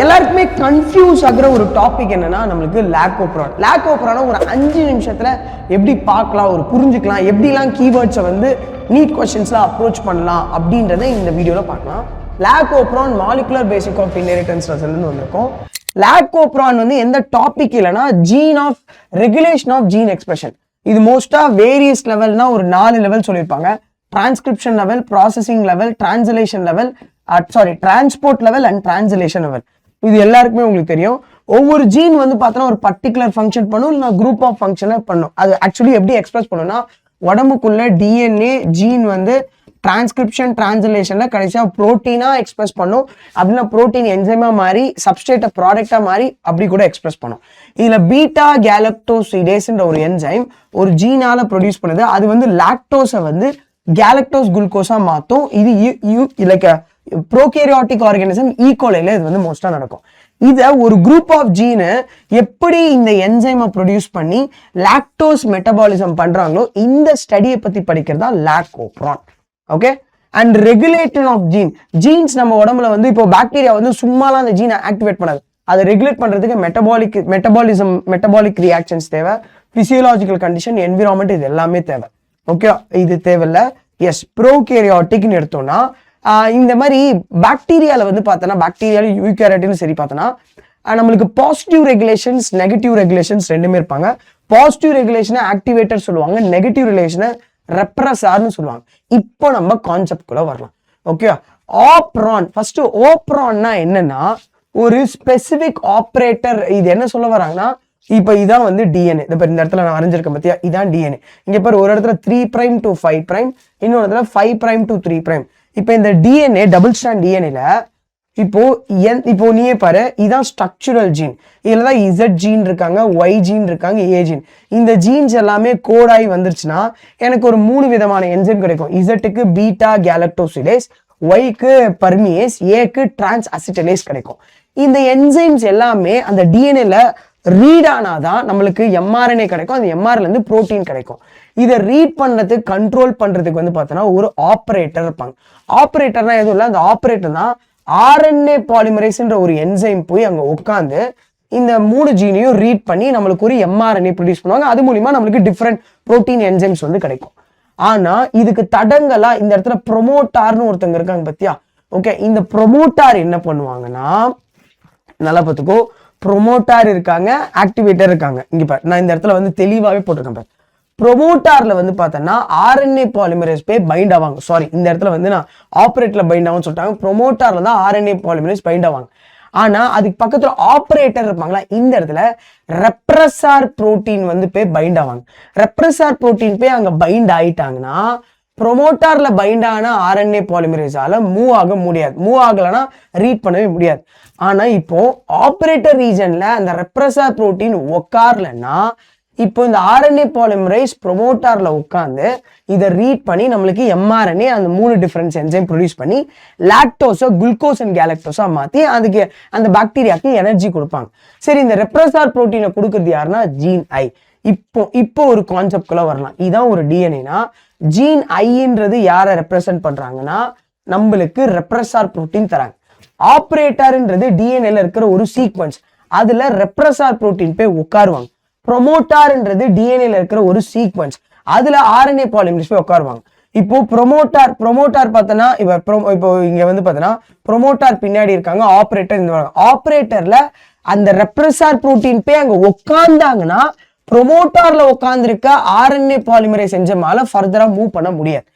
எல்லாருக்குமே கன்ஃபியூஸ் ஆகிற ஒரு டாபிக் என்னன்னா நம்மளுக்கு லாக்கோப்ரான் ஒரு 5 நிமிஷத்துல எப்படி பார்க்கலாம், ஒரு புரிஞ்சுக்கலாம், எப்படிலாம் கீவேர்ட்ஸை வந்து நீட் கொஸ்டின்ஸ்ல அப்ரோச் பண்ணலாம் அப்படின்றத இந்த வீடியோல பார்க்கலாம். லாக்கோப்ரான் மாலிகுலர் பேசிக் ஆஃப் இன்ஹெரிட்டன்ஸ்ல இருந்து வந்திருக்கோம். லாக்கோப்ரான் வந்து எந்த டாபிக் இல்லைன்னா gene of regulation of gene expression. இது மோஸ்டா வேரியஸ் லெவல்னா ஒரு 4 லெவல் சொல்லியிருப்பாங்க. Transcription level, processing level, translation level, transport level and translation level. இது எல்லாருக்குமே உங்களுக்கு தெரியும். ஒவ்வொரு ஜீன் வந்து பார்த்தோன்னா ஒரு பர்டிகுலர் ஃபங்க்ஷன் பண்ணும், இல்லை குரூப் ஆஃப் ஃபங்க்ஷனை பண்ணும். அது ஆக்சுவலி எப்படி எக்ஸ்பிரஸ் பண்ணும்னா, உடம்புக்குள்ள டிஎன்ஏ ஜீன் வந்து டிரான்ஸ்கிரிப்ஷன் டிரான்ஸ்லேஷன்ல கடைசியாக ப்ரோட்டீனா எக்ஸ்பிரஸ் பண்ணும். அப்படின்னா ப்ரோட்டீன் என்சைமா மாறி சப்ஸ்ட்ரேட்டை ப்ராடக்டா மாறி அப்படி கூட எக்ஸ்பிரஸ் பண்ணும். இதுல பீட்டா கேலக்டோசிடேஸ்ன்ற ஒரு என்சைம் ஒரு ஜீனால ப்ரொடியூஸ் பண்ணுது. அது வந்து லாக்டோஸை வந்து கேலக்டோஸ் குளுக்கோஸா மாற்றும். இது லைக் ப்ரோகேரியாட்டிக் ஆர்கானிசம் ஈகோலைல இது வந்து மோஸ்டா நடக்கும். இதை ஒரு குரூப் ஆஃப் ஜீனு எப்படி இந்த என்சைமை ப்ரொடியூஸ் பண்ணி லாக்டோஸ் மெட்டபாலிசம் பண்றாங்களோ இந்த ஸ்டடியை பத்தி படிக்கிறதா lac operon. Okay. And regulation of genes நம்ம உடம்புல வந்து இப்போ பாக்டீரியா வந்து சும்மாலாம் அந்த ஜீனை ஆக்டிவேட் பண்ணாது. அதை ரெகுலேட் பண்றதுக்கு மெட்டபாலிக் ரியாக்ஷன்ஸ் தேவை, பிசியோலாஜிக்கல் கண்டிஷன், என்விரான்மெண்ட், இது எல்லாமே தேவை. ஓகே, இது தேவையில்ல. எஸ், ப்ரோகேரியாட்டிக்னு எடுத்தோம்னா இந்த மாதிரி பாக்டீரியால வந்து பார்த்தோன்னா, பாக்டீரியால யூகேரியாட்டின்னு சரி பார்த்தோன்னா நம்மளுக்கு பாசிட்டிவ் ரெகுலேஷன்ஸ், நெகட்டிவ் ரெகுலேஷன்ஸ் ரெண்டுமே இருப்பாங்க. பாசிட்டிவ் ரெகுலேஷனை ஆக்டிவேட்டர் சொல்லுவாங்க, நெகட்டிவ் ரெகுலேஷனை ரெப்ரஸார்னு சொல்லுவாங்க. இப்போ நம்ம கான்செப்ட் குள்ள வரலாம். Okay, apron. ஃபர்ஸ்ட் ஓப்ரான்னா என்னன்னா ஒரு ஸ்பெசிபிக் ஆப்ரேட்டர். இது என்ன சொல்ல வராங்கன்னா, இப்போ இதான் வந்து டிஎன்ஏ. இந்த இடத்துல நான் வரைஞ்சிருக்கேன் பார்த்தியா, இதான் டிஎன்ஏ. இங்க பாரு, ஒரு இடத்துல 3' to 5', இன்னொரு இடத்துல 5' to 3'. இப்போ இந்த டிஎன்ஏ டபுள் ஸ்டாண்ட் டிஎன்ஏல இப்போ நீயே பாரு, இதான் ஸ்ட்ரக்சுரல் ஜீன். இதுல தான் இசட் ஜீன் இருக்காங்க, ஒய் ஜீன் இருக்காங்க, ஏ ஜீன். இந்த ஜீன்ஸ் எல்லாமே கோடாகி வந்துருச்சுன்னா எனக்கு ஒரு 3 விதமான என்சைம் கிடைக்கும். இசட்டுக்கு பீட்டா கேலக்டோசிடேஸ், ஒய்க்கு பர்மியேஸ், ஏக்கு டிரான்ஸ் அசிட்டலேஸ் கிடைக்கும். இந்த என்சைம்ஸ் எல்லாமே அந்த டிஎன்ஏல ரீட் ஆனாதான் நம்மளுக்கு எம்ஆர்என்ஏ கிடைக்கும். அந்த எம்ஆர்என்ஏல இருந்து புரோட்டீன் கிடைக்கும். இதை ரீட் பண்றதுக்கு, கண்ட்ரோல் பண்றதுக்கு வந்து பார்த்தோன்னா ஒரு ஆப்ரேட்டர் இருப்பாங்க. ஆப்ரேட்டர்னா எதுவும் இல்லை, அந்த ஆப்ரேட்டர் தான் ஆர்என்ஏ பாலிமரேஸ்ன்ற ஒரு என்சைம் போய் அங்க உட்காந்து இந்த 3 ஜீனையும் ரீட் பண்ணி நம்மளுக்கு ஒரு எம்ஆர்என்ஏ ப்ரொடியூஸ் பண்ணுவாங்க. அது மூலியமா நம்மளுக்கு டிஃப்ரெண்ட் புரோட்டீன் என்சைம்ஸ் வந்து கிடைக்கும். ஆனா இதுக்கு தடங்களா இந்த இடத்துல ப்ரொமோட்டார்னு ஒருத்தங்க இருக்காங்க பத்தியா. ஓகே, இந்த ப்ரொமோட்டார் என்ன பண்ணுவாங்கன்னா, நல்லா பார்த்துக்கோ, ப்ரொமோட்டார் இருக்காங்க, ஆக்டிவேட்டர் இருக்காங்க. இங்க பாரு, நான் இந்த இடத்துல வந்து தெளிவாவே போட்டிருக்கேன் பாரு. ப்ரொமோட்டார்ல வந்து பார்த்தோன்னா ஆர்என்ஏ பாலிமரேஸ் போய் பைண்ட் ஆவாங்க. சாரி, இந்த இடத்துல வந்து நான் ஆப்ரேட்டர்ல பைண்ட் ஆகும்னு சொல்லிட்டாங்க. ப்ரொமோட்டார்ல தான் ஆர்என்ஏ பாலிமரேஸ் பைண்ட் ஆவாங்க. ஆனா அதுக்கு பக்கத்துல ஆப்ரேட்டர் இருப்பாங்களா, இந்த இடத்துல ரெப்ரஸார் புரோட்டீன் வந்து போய் பைண்ட் ஆவாங்க. ரெப்ரஸார் புரோட்டீன் போய் அங்க பைண்ட் ஆயிட்டாங்கன்னா ப்ரொமோட்டார்ல பைண்ட் ஆன ஆர்என்ஏ பாலிமரேஸால மூவ் ஆக முடியாது. மூவ் ஆகலைன்னா ரீட் பண்ணவே முடியாது. ஆனா இப்போ ஆப்ரேட்டர் ரீஜன்ல அந்த ரெப்ரஸார் புரோட்டீன் உட்காரலன்னா இப்போ இந்த ஆர்என்ஏ பாலிமரேஸ் ப்ரொமோட்டார்ல உட்காந்து இதை ரீட் பண்ணி நம்மளுக்கு எம்ஆர்என்ஏ அந்த 3 டிஃபரன்ஸ் என்சைம் ப்ரொடியூஸ் பண்ணி லாக்டோஸோ குளுக்கோஸ் அண்ட் கேலக்டோஸா மாத்தி அதுக்கு அந்த பாக்டீரியாக்கு எனர்ஜி கொடுப்பாங்க. சரி, இந்த ரெப்ரஸார் புரோட்டீனை கொடுக்கறது யாருன்னா ஜீன் ஐ. இப்போ ஒரு கான்செப்ட் குள்ள வரலாம். இதான் ஒரு டிஎன்ஏனா ஜீன் ஐன்றது யாரை ரெப்ரசன்ட் பண்றாங்கன்னா நம்மளுக்கு ரெப்ரஸார் புரோட்டீன் தராங்க. ஆப்ரேட்டர்ன்றது டிஎன்ஏல இருக்கிற ஒரு சீக்வன்ஸ், அதுல ரெப்ரஸார் புரோட்டீன் போய் உட்காருவாங்க. ப்ரொமோட்டார்ன்றது டிஎன்ஏல இருக்கிற ஒரு சீக்வன்ஸ், அதுல ஆர்என்ஏ பாலிமரேஸ் போய் உட்காருவாங்க. இப்போ ப்ரொமோட்டார் பார்த்தோன்னா இப்போ இங்க வந்து பார்த்தோன்னா ப்ரொமோட்டார் பின்னாடி இருக்காங்க, ஆப்ரேட்டர் இந்த ஆப்ரேட்டர்ல அந்த ரெப்ரஸார் புரோட்டீன் போய் அங்க உட்கார்ந்தாங்கன்னா ப்ரொமோட்டார்ல உட்கார்ந்துருக்க ஆர்என்ஏ பாலிமரேஸ் என்சைமால ஃபர்தரா மூவ் பண்ண முடியாது.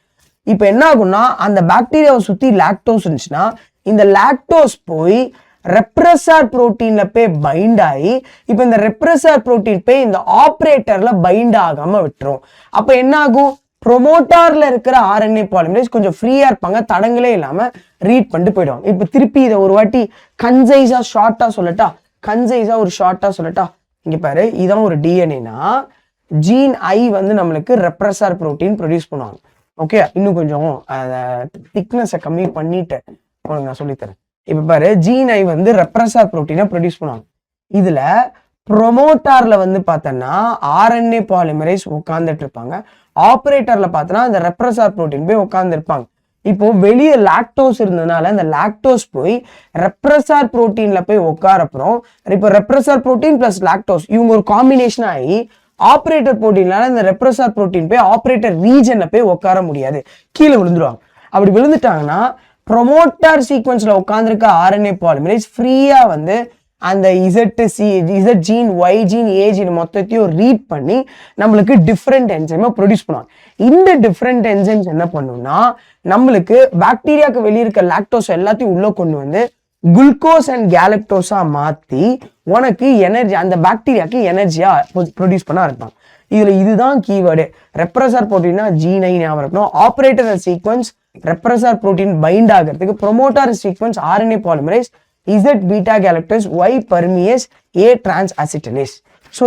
இப்போ என்ன ஆகும்னா, அந்த பாக்டீரியாவை சுத்தி லாக்டோஸ் இருந்துச்சுன்னா இந்த லாக்டோஸ் போய் ரெப்ரஸார் புரோட்டீன்ல போய் பைண்ட் ஆகி இப்போ இந்த ரெப்ரஸார் புரோட்டீன் போய் இந்த ஆப்ரேட்டர்ல பைண்ட் ஆகாம விட்டுரும். அப்ப என்ன ஆகும், ப்ரொமோட்டார்ல இருக்கிற ஆர்என்ஏ பாலிமரேஸ் கொஞ்சம் ஃப்ரீயா இருப்பாங்க, தடங்களே இல்லாம ரீட் பண்ணிட்டு போயிடுவாங்க. இப்போ திருப்பி இதை ஒரு வாட்டி கன்சைஸா ஷார்ட்டா சொல்லட்டா, இங்க பாரு, இதான் ஒரு டிஎன்ஏனா ஜீன் ஐ வந்து நம்மளுக்கு ரெப்ரஸார் புரோட்டீன் ப்ரொடியூஸ் பண்ணுவாங்க. ஓகே, இன்னும் கொஞ்சம் திக்னஸை கம்மி பண்ணிட்டு நான் சொல்லித்தரேன். இப்ப பாரு, ஜீன் ஐ வந்து ரெப்ரஸார் புரோட்டீனை ப்ரொடியூஸ் பண்ணுவாங்க. இதுல ப்ரொமோட்டார்ல வந்து பார்த்தோன்னா ஆர்என்ஏ பாலிமரேஸ் உட்கார்ந்துட்டு இருப்பாங்க. ஆப்ரேட்டர்ல பார்த்தோன்னா அந்த ரெப்ரஸார் புரோட்டீன் போய் உட்கார்ந்து இருப்பாங்க. இப்போ வெளியே லாக்டோஸ் இருந்ததுனால இந்த லாக்டோஸ் போய் ரெப்ரஸார் புரோட்டீன்ல போய் உட்காரப்புறம் இப்போ ரெப்ரஸார் புரோட்டீன் பிளஸ் லாக்டோஸ் இவங்க ஒரு காம்பினேஷன் ஆகி ஆப்ரேட்டர் புரோட்டீன்னால இந்த ரெப்ரஸார் புரோட்டீன் போய் ஆப்ரேட்டர் ரீஜன்ல போய் உட்கார முடியாது, கீழே விழுந்துருவாங்க. அப்படி விழுந்துட்டாங்கன்னா ப்ரொமோட்டர் சீக்வன்ஸ்ல உட்காந்துருக்க ஆர்என்ஏ பாலிமரேஸ் ஃப்ரீயா வந்து அந்த இசட் ஜீன் ஒய் ஜீன் ஏ ஜீன் மொத்தத்தையும் ரீட் பண்ணி நம்மளுக்கு டிஃப்ரெண்ட் என்சைமை ப்ரொடியூஸ் பண்ணுவாங்க. இந்த டிஃப்ரெண்ட் என்சைம்ஸ் என்ன பண்ணும்னா நம்மளுக்கு பாக்டீரியாவுக்கு வெளியே இருக்க லாக்டோஸ் எல்லாத்தையும் உள்ள கொண்டு வந்து குளுக்கோஸ் அண்ட் கேலக்டோஸா மாத்தி உனக்கு எனர்ஜி அந்த பாக்டீரியாவுக்கு எனர்ஜியா ப்ரொடியூஸ் பண்ண ஆரம்பிப்பாங்க. இதுதான் கீவேர்டு. ரெப்ரஸார் புரோட்டீன்னா ஜீனை ஞாபகம் இருக்கணும். Operator sequence repressor protein bind ஆகிறதுக்கு, promoter sequence RNA polymerase, Z beta galactosidase, Y permease, A transacetylase. So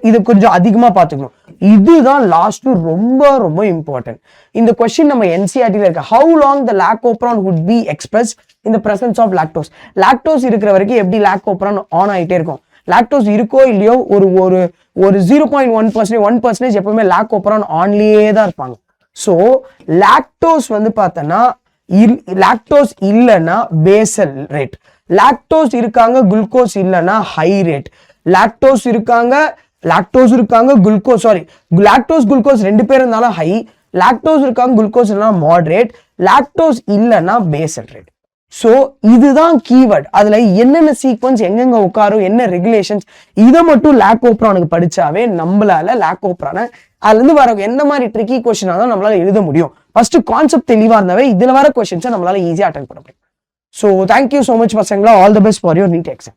இது கொஞ்சம் அதிகமா பார்த்துக்கணும். இதுதான் லாஸ்ட் ரொம்ப ரொம்ப இம்பார்ட்டன்ட். இந்த கொஸ்டின் நம்ம என்சிஆர்டில இருக்க. How long the lac operon would be expressed in the presence of lactose. Lactose இருக்கிற வரைக்கும் எப்படி லாக்டோப்ரான் ஆன் ஆகிட்டே இருக்கும். லாக்டோஸ் இருக்கோ இல்லையோ ஒரு ஒரு ஒரு 0.1% 1% எப்பவுமே லாக்டோப்ரான் ஆன்லயே தான் இருப்பாங்க. ஸோ லாக்டோஸ் வந்து பார்த்தோன்னா லாக்டோஸ் இல்லைன்னா பேசல் ரேட், லாக்டோஸ் இருக்காங்க குளுக்கோஸ் இல்லைன்னா ஹை ரேட், லாக்டோஸ் இருக்காங்க குளுக்கோஸ் லாக்டோஸ் குளுக்கோஸ் 2 பேர் இருந்தாலும் ஹை, லாக்டோஸ் இருக்காங்க குளுக்கோஸ் இல்லைனா மாடரேட், லாக்டோஸ் இல்லைன்னா பேசல் ரேட். ஸோ இதுதான் கீவேர்ட். அதுல என்னென்ன சீக்வன்ஸ் எங்கெங்க உட்காரும், என்ன ரெகுலேஷன்ஸ், இதை மட்டும் லாக்டோப்ரானுக்கு படிச்சாவே நம்மளால லாக்டோப்ரானை அதுல இருந்து வர என்ன மாதிரி ட்ரிக்கி கொஸ்டின் தான் நம்மளால எழுத முடியும். ஃபர்ஸ்ட் கான்செப்ட் தெளிவா இருந்தாவே இதுல வர கொஸ்டின்ஸை நம்மளால ஈஸியா அட்டென்ட் பண்ண முடியும். ஸோ தேங்க்யூ ஸோ மச் பசங்களா. All the best for your NEET exam.